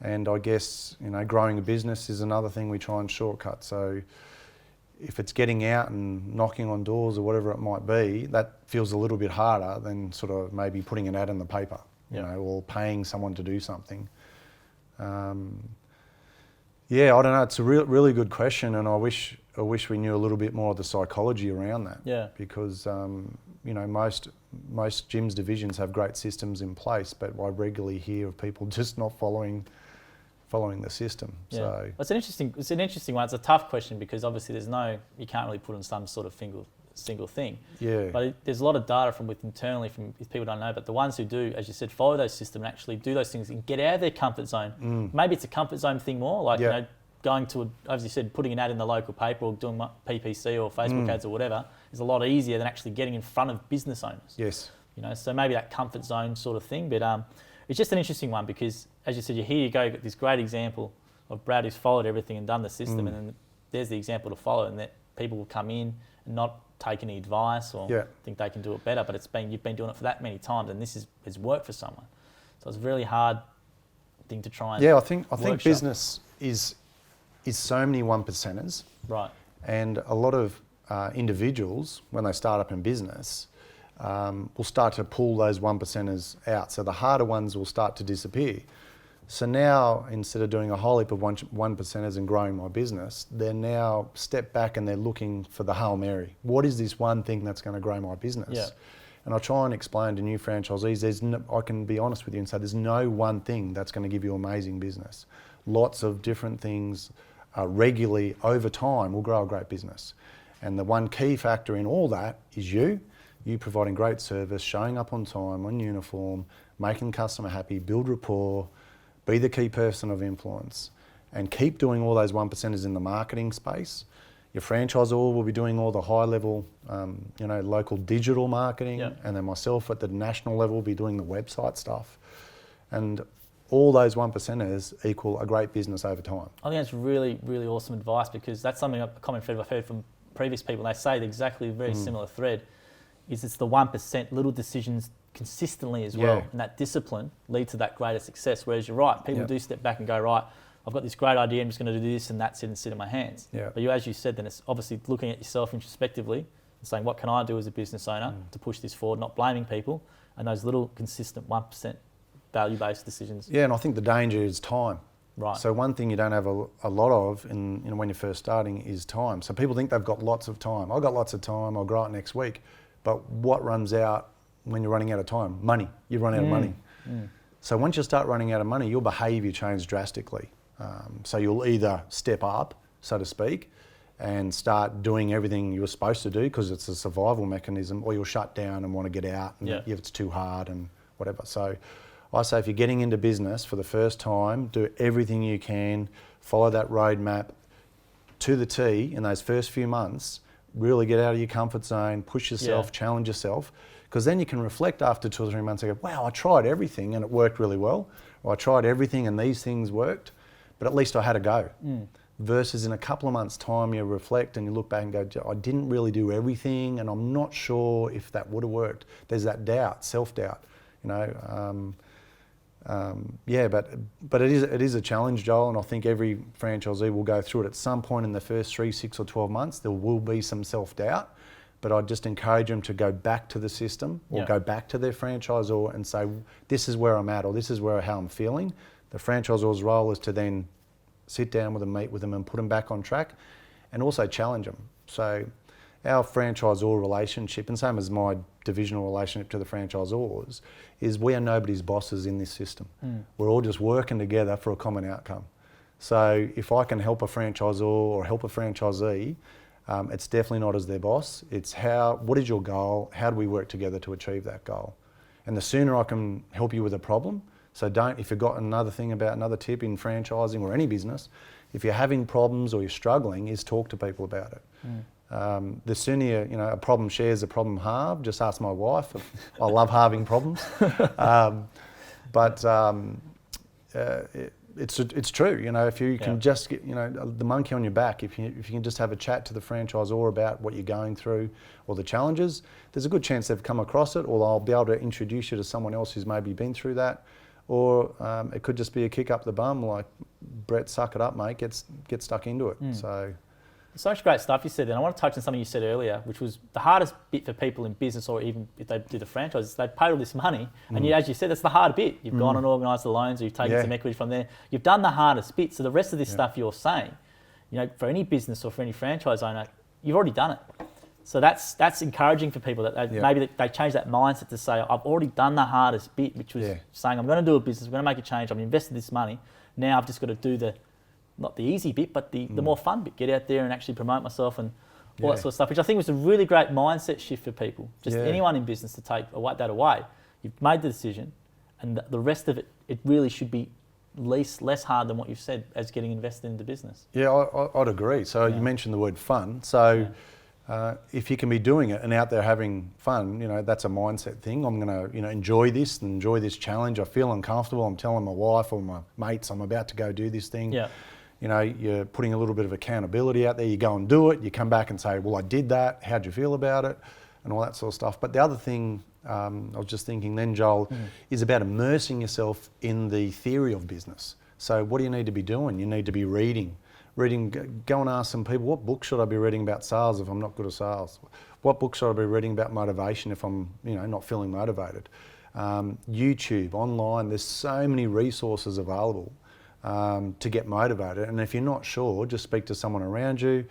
and I guess growing a business is another thing we try and shortcut. So if it's getting out and knocking on doors or whatever it might be, that feels a little bit harder than sort of maybe putting an ad in the paper, or paying someone to do something. Yeah, I don't know. It's a really good question, and I wish we knew a little bit more of the psychology around that. Yeah. Because most gyms divisions have great systems in place, but I regularly hear of people just not following the system. Yeah. So It's an interesting one. It's a tough question because obviously you can't really put on some sort of single thing. yeah, But there's a lot of data from internally if people don't know, but the ones who do, as you said, follow those systems and actually do those things and get out of their comfort zone. Maybe it's a comfort zone thing more, like Yeah. going to, as you said, putting an ad in the local paper or doing PPC or Facebook ads or whatever is a lot easier than actually getting in front of business owners. yes, So maybe that comfort zone sort of thing. But it's just an interesting one because, as you said, here you go, you've got this great example of Brad who's followed everything and done the system, and then there's the example to follow, and that people will come in and not take any advice or think they can do it better. But you've been doing it for that many times, and this has worked for someone. So it's a really hard thing to try and I think workshop. business is so many 1%ers, Right. and a lot of individuals when they start up in business will start to pull those 1%ers out. So the harder ones will start to disappear. So now, instead of doing a whole heap of 1%ers and growing my business, they're now step back and they're looking for the Hail Mary. What is this one thing that's going to grow my business? Yeah. And I try and explain to new franchisees, I can be honest with you and say there's no one thing that's going to give you amazing business. Lots of different things regularly over time will grow a great business. And the one key factor in all that is you providing great service, showing up on time, on uniform, making the customer happy, build rapport, be the key person of influence, and keep doing all those 1%ers in the marketing space. Your franchisor will be doing all the high level, local digital marketing, and then myself at the national level will be doing the website stuff. And all those 1%ers equal a great business over time. I think that's really, really awesome advice because that's something, a common thread I've heard from previous people. They say exactly a very similar thread. It's the 1%, little decisions consistently as well, and that discipline leads to that greater success. Whereas you're right, people do step back and go, right, I've got this great idea, I'm just going to do this, and that's it, and sit in my hands. Yeah. But as you said, then it's obviously looking at yourself introspectively and saying, what can I do as a business owner to push this forward, not blaming people, and those little consistent 1% value-based decisions. Yeah, and I think the danger is time. Right. So one thing you don't have a lot of when you're first starting is time. So people think they've got lots of time. I've got lots of time, I'll grow it next week. But what runs out when you're running out of time? Money. You run out of money. So once you start running out of money, your behaviour changes drastically. So you'll either step up, so to speak, and start doing everything you were supposed to do because it's a survival mechanism, or you'll shut down and want to get out and if it's too hard and whatever. So I say if you're getting into business for the first time, do everything you can, follow that roadmap to the T in those first few months. Really get out of your comfort zone, push yourself, challenge yourself, because then you can reflect after 2 or 3 months and go, wow, I tried everything and it worked really well, or I tried everything and these things worked, but at least I had a go. Versus in a couple of months' time, you reflect and you look back and go, I didn't really do everything and I'm not sure if that would have worked. There's that doubt, self-doubt, but it is a challenge, Joel, and I think every franchisee will go through it at some point in the first 3, 6 or 12 months. There will be some self-doubt, but I'd just encourage them to go back to the system or go back to their franchisor and say, this is where I'm at, or this is how I'm feeling. The franchisor's role is to then sit down with them, meet with them and put them back on track, and also challenge them. So our franchisor relationship, and same as my divisional relationship to the franchisors, is we are nobody's bosses in this system. We're all just working together for a common outcome. So if I can help a franchisor or help a franchisee, it's definitely not as their boss. It's what is your goal? How do we work together to achieve that goal? And the sooner I can help you with a problem, so if you've got another tip in franchising or any business, if you're having problems or you're struggling, is talk to people about it. The sooner a problem shares, a problem halved. Just ask my wife. I love halving problems, it's true. If you can just get the monkey on your back, if you can just have a chat to the franchisor about what you're going through or the challenges, there's a good chance they've come across it, or I'll be able to introduce you to someone else who's maybe been through that, or it could just be a kick up the bum, like Brett, suck it up, mate. Get stuck into it. So. So much great stuff you said there. And I want to touch on something you said earlier, which was the hardest bit for people in business, or even if they do the franchise, they paid all this money. And as you said, that's the hard bit. You've gone and organised the loans, or you've taken some equity from there. You've done the hardest bit. So the rest of this stuff you're saying, for any business or for any franchise owner, you've already done it. So that's encouraging for people that maybe they change that mindset to say, I've already done the hardest bit, which was saying, I'm going to do a business, I'm going to make a change, I'm invested this money. Now I've just got to do not the easy bit, but the more fun bit, get out there and actually promote myself and all that sort of stuff, which I think was a really great mindset shift for people. Just anyone in business to take that away. You've made the decision, and the rest of it, it really should be less hard than what you've said as getting invested into business. Yeah, I'd agree. So you mentioned the word fun. So if you can be doing it and out there having fun, that's a mindset thing. I'm going to, enjoy this challenge. I feel uncomfortable. I'm telling my wife or my mates I'm about to go do this thing. Yeah. You're putting a little bit of accountability out there. You go and do it. You come back and say, well, I did that. How'd you feel about it? And all that sort of stuff. But the other thing I was just thinking then, Joel, is about immersing yourself in the theory of business. So what do you need to be doing? You need to be reading, go and ask some people, what book should I be reading about sales if I'm not good at sales? What book should I be reading about motivation if I'm, not feeling motivated? YouTube, online, there's so many resources available to get motivated. And if you're not sure, just speak to someone around you,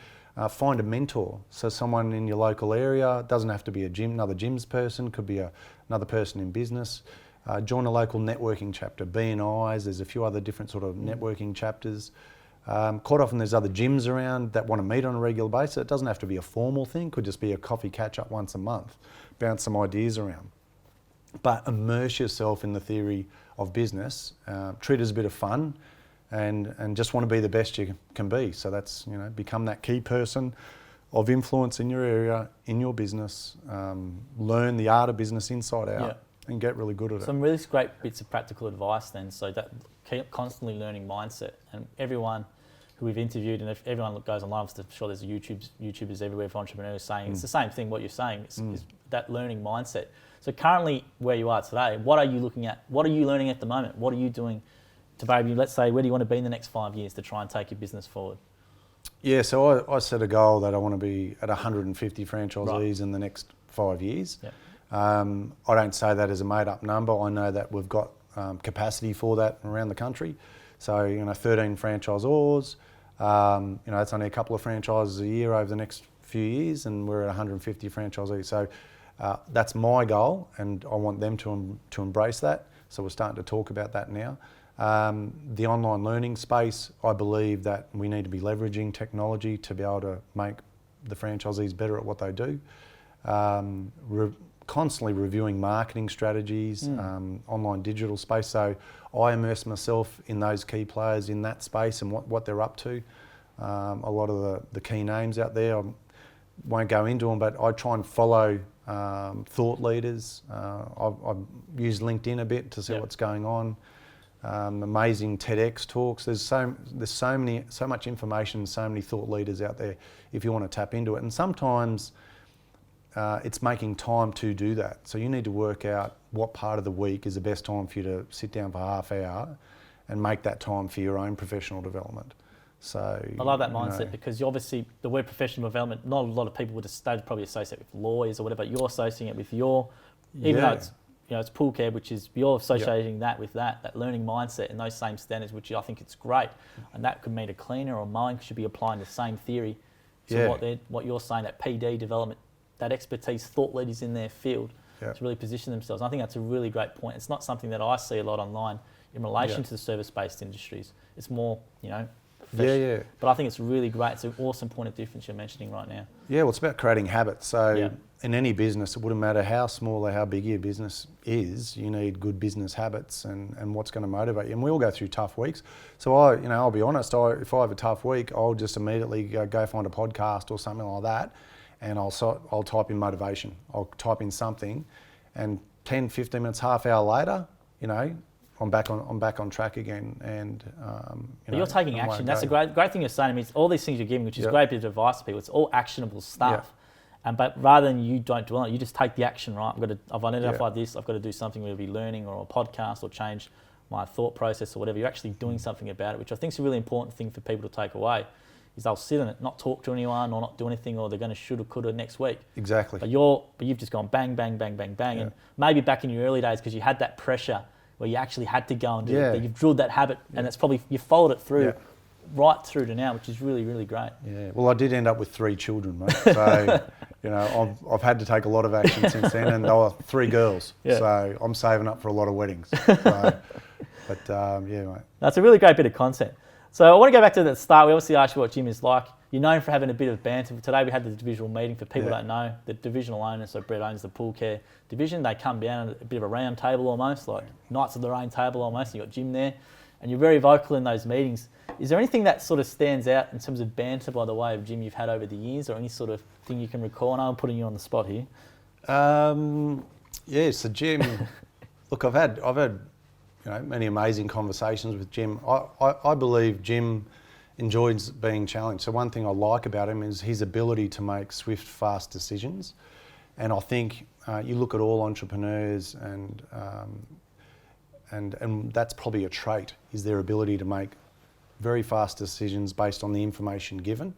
find a mentor. So someone in your local area, doesn't have to be another gyms person, could be another person in business. Join a local networking chapter, B&I's, there's a few other different sort of networking chapters. Quite often there's other gyms around that want to meet on a regular basis. It doesn't have to be a formal thing, could just be a coffee catch up once a month, bounce some ideas around. But immerse yourself in the theory of business, treat it as a bit of fun, and just want to be the best you can be. So that's, become that key person of influence in your area, in your business, learn the art of business inside out and get really good at it. Some really great bits of practical advice then. So that keep constantly learning mindset, and everyone who we've interviewed, and if everyone goes online, I'm sure there's YouTubers everywhere for entrepreneurs saying it's the same thing. What you're saying is that learning mindset. So currently where you are today, what are you looking at? What are you learning at the moment? What are you doing to maybe, let's say, where do you want to be in the next 5 years to try and take your business forward? Yeah, so I set a goal that I want to be at 150 franchisees in the next 5 years. Yep. I don't say that as a made-up number. I know that we've got capacity for that around the country. So, 13 franchisors. It's only a couple of franchises a year over the next few years, and we're at 150 franchisees. So that's my goal, and I want them to embrace that. So we're starting to talk about that now. The online learning space, I believe that we need to be leveraging technology to be able to make the franchisees better at what they do. Constantly reviewing marketing strategies, online digital space. So I immerse myself in those key players in that space and what they're up to. A lot of the key names out there, I won't go into them, but I try and follow thought leaders. I've used LinkedIn a bit to see what's going on. Amazing TEDx talks. There's so much information, so many thought leaders out there if you want to tap into it. And sometimes it's making time to do that. So you need to work out what part of the week is the best time for you to sit down for half hour and make that time for your own professional development. So I love that mindset because you obviously the word professional development, not a lot of people would probably associate with lawyers or whatever. You're associating it with even though it's it's pool care, which is you're associating that with that learning mindset and those same standards, which I think it's great. And that could mean a cleaner or mine should be applying the same theory to what you're saying, that PD development, that expertise, thought leaders in their field to really position themselves. And I think that's a really great point. It's not something that I see a lot online in relation to the service-based industries. It's more, But I think it's really great. It's an awesome point of difference you're mentioning right now. Yeah, well, it's about creating habits. So in any business, it wouldn't matter how small or how big your business is, you need good business habits and what's going to motivate you. And we all go through tough weeks. So I'll be honest, if I have a tough week, I'll just immediately go find a podcast or something like that, and I'll type in motivation. I'll type in something, and 10, 15 minutes, half hour later, I'm back on track again, and but you're taking action. That's a great thing you're saying. I mean, it's all these things you're giving, which is great bit of advice to people. It's all actionable stuff, but rather than you don't dwell on it, you just take the action. Right, I've identified this. I've got to do something. Whether it be learning or a podcast or change my thought process or whatever. You're actually doing something about it, which I think is a really important thing for people to take away. is they'll sit in it, not talk to anyone or not do anything, or they're going to shoulda, coulda next week. Exactly. But you've just gone bang, bang, bang, bang, bang. Yeah. And maybe back in your early days, because you had that pressure where you actually had to go and do Yeah. it, you've drilled that habit, and it's probably, you followed it through right through to now, which is really, really great. Yeah. Well, I did end up with 3 children, mate. So, I've had to take a lot of action since then, and they were 3 girls. Yeah. So I'm saving up for a lot of weddings. So, yeah, mate. That's a really great bit of content. So I want to go back to the start. We obviously asked you what Jim is like. You're known for having a bit of banter. Today we had the divisional meeting. For people who don't know, the divisional owner, so Brett owns the pool care division. They come down at a bit of a round table almost, like Knights of the Rain table almost. You've got Jim there, and you're very vocal in those meetings. Is there anything that sort of stands out in terms of banter by the way of Jim you've had over the years, or any sort of thing you can recall? I know I'm putting you on the spot here. Yeah, so Jim, look, I've had many amazing conversations with Jim. I believe Jim enjoys being challenged. So one thing I like about him is his ability to make swift, fast decisions. And I think you look at all entrepreneurs, and that's probably a trait, is their ability to make very fast decisions based on the information given.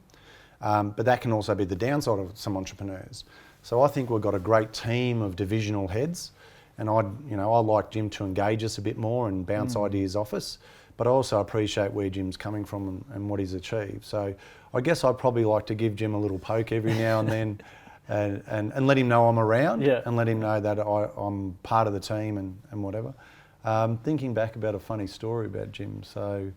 But that can also be the downside of some entrepreneurs. So I think we've got a great team of divisional heads, and I like Jim to engage us a bit more and bounce ideas off us. But I also appreciate where Jim's coming from and what he's achieved. So I guess I'd probably like to give Jim a little poke every now and then, and let him know I'm around, and let him know that I'm part of the team and whatever. Thinking back about a funny story about Jim, so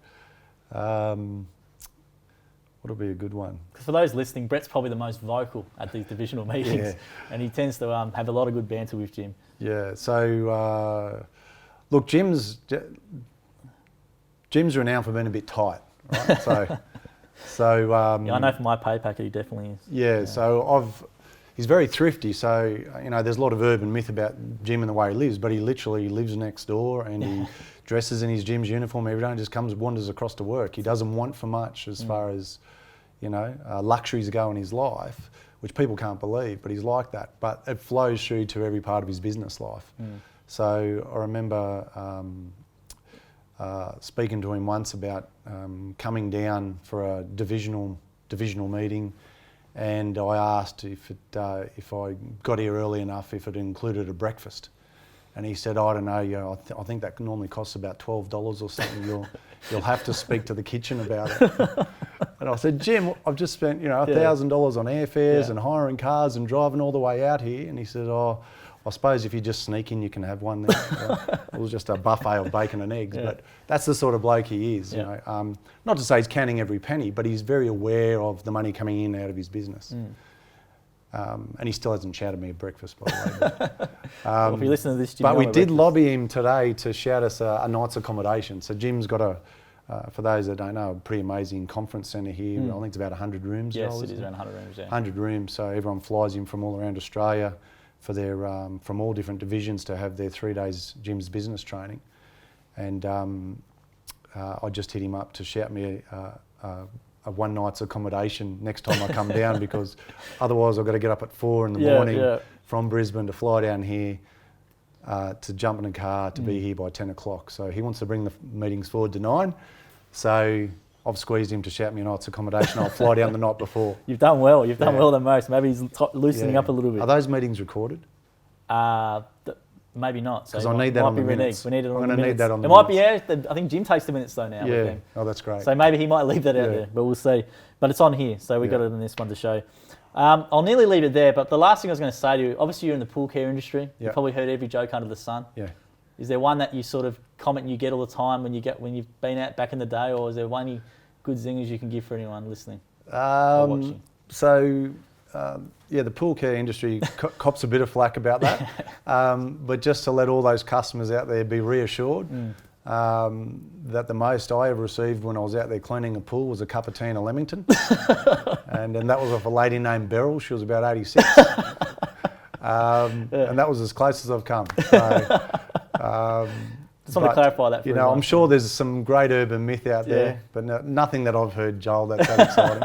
what'll be a good one? For those listening, Brett's probably the most vocal at these divisional meetings, and he tends to have a lot of good banter with Jim. Yeah, so look, Jim's renowned for being a bit tight, right? So I know from my pay packet he definitely is. Yeah, so he's very thrifty. So there's a lot of urban myth about Jim and the way he lives, but he literally lives next door, and he dresses in his Jim's uniform every day and just wanders across to work. He doesn't want for much as far as luxuries go in his life, which people can't believe, but he's like that. But it flows through to every part of his business life. So I remember speaking to him once about coming down for a divisional meeting, and I asked if I got here early enough, if it included a breakfast. And he said, I don't know, I think that normally costs about $12 or something. You'll have to speak to the kitchen about it. And I said, Jim, I've just spent $1,000 on airfares and hiring cars and driving all the way out here. And he said, I suppose if you just sneak in, you can have one there. It was just a buffet of bacon and eggs, but that's the sort of bloke he is. Not to say he's counting every penny, but he's very aware of the money coming in and out of his business. And he still hasn't shouted me at breakfast, by the way. Well, if you listen to this, Jim, but we did lobby him today to shout us a night's accommodation. So Jim's got for those that don't know, a pretty amazing conference centre here. I think it's about 100 rooms. Yes, it is around 100 rooms. 100 rooms. So everyone flies in from all around Australia for their from all different divisions to have their 3 days Jim's business training. And I just hit him up to shout me a one night's accommodation next time I come down, because otherwise I've got to get up at 4 in the morning from Brisbane to fly down here to jump in a car to be here by 10 o'clock. So he wants to bring the meetings forward to 9. So I've squeezed him to shout me a night's accommodation. I'll fly down the night before. You've done well. You've done well than most. Maybe he's loosening up a little bit. Are those meetings recorded? Maybe not. Because I need that on the minutes. We need it on the minutes. I'm going to need that on the minutes. minutes. It might be, I think Jim takes the minutes though now. Yeah. Oh, that's great. So maybe he might leave that out there, but we'll see. But it's on here, so we got it in this one to show. I'll nearly leave it there, but the last thing I was going to say to you, obviously you're in the pool care industry. You've probably heard every joke under the sun. Yeah. Is there one that you sort of comment you get all the time when you've been out back in the day, or is there any good zingers you can give for anyone listening or watching? So, the pool care industry cops a bit of flack about that. But just to let all those customers out there be reassured that the most I ever received when I was out there cleaning a pool was a cup of tea in a Leamington. and that was off a lady named Beryl. She was about 86. And that was as close as I've come. So, just want to clarify that for everyone. I'm sure there's some great urban myth out there, but nothing that I've heard, Joel, that's that exciting.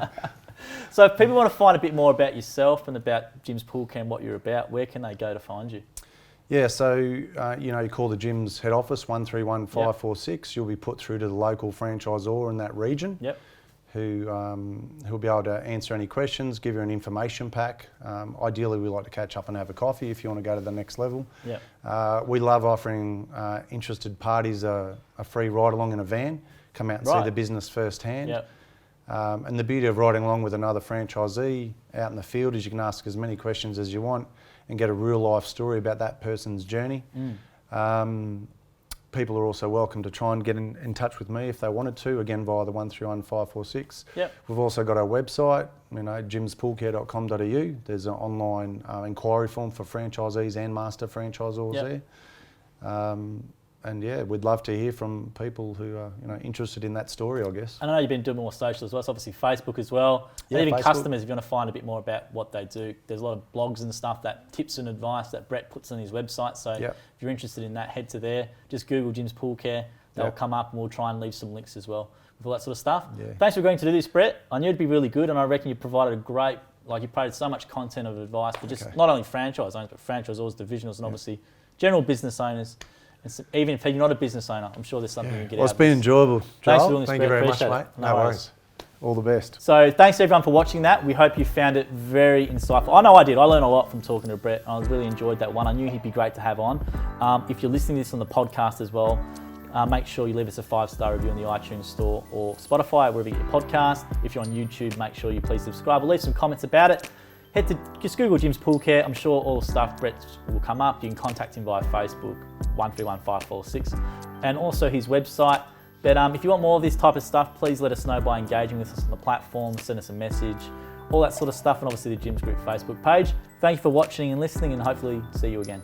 So if people want to find a bit more about yourself and about Jim's Pool Care and what you're about, where can they go to find you? Yeah, so, you call the Jim's head office, 131546. You'll be put through to the local franchisor in that region. Yep. who'll be able to answer any questions, give you an information pack. Ideally, we like to catch up and have a coffee if you want to go to the next level. Yep. We love offering interested parties a free ride along in a van, come out and see the business firsthand. Yep. And the beauty of riding along with another franchisee out in the field is you can ask as many questions as you want and get a real life story about that person's journey. People are also welcome to try and get in touch with me if they wanted to, again via the 131546. Yep. We've also got our website, jimspoolcare.com.au. There's an online inquiry form for franchisees and master franchisors there. And yeah, we'd love to hear from people who are interested in that story, I guess. And I know you've been doing more social as well, so obviously Facebook as well. Yeah, and even Facebook. customers, if you want to find a bit more about what they do, there's a lot of blogs and stuff, that tips and advice that Brett puts on his website. So if you're interested in that, head to there. Just Google Jim's Pool Care. They'll come up, and we'll try and leave some links as well with all that sort of stuff. Yeah. Thanks for agreeing to do this, Brett. I knew it'd be really good, and I reckon you provided you provided so much content of advice for just not only franchise owners, but franchisors, divisionals, and obviously general business owners. And so, even if you're not a business owner, I'm sure there's something you can get out of Well, it's been enjoyable, Joel. Thanks for doing this, Thank you Brett. very much, Appreciate mate. it. No worries. All the best. So thanks everyone for watching that. We hope you found it very insightful. I know I did. I learned a lot from talking to Brett. I really enjoyed that one. I knew he'd be great to have on. If you're listening to this on the podcast as well, make sure you leave us a 5-star review in the iTunes store or Spotify, wherever you get your podcast. If you're on YouTube, make sure you please subscribe or leave some comments about it. Head to just Google Jim's Pool Care. I'm sure all the stuff Brett will come up. You can contact him via Facebook, 131546, and also his website. But if you want more of this type of stuff, please let us know by engaging with us on the platform, send us a message, all that sort of stuff, and obviously the Jim's Group Facebook page. Thank you for watching and listening, and hopefully see you again.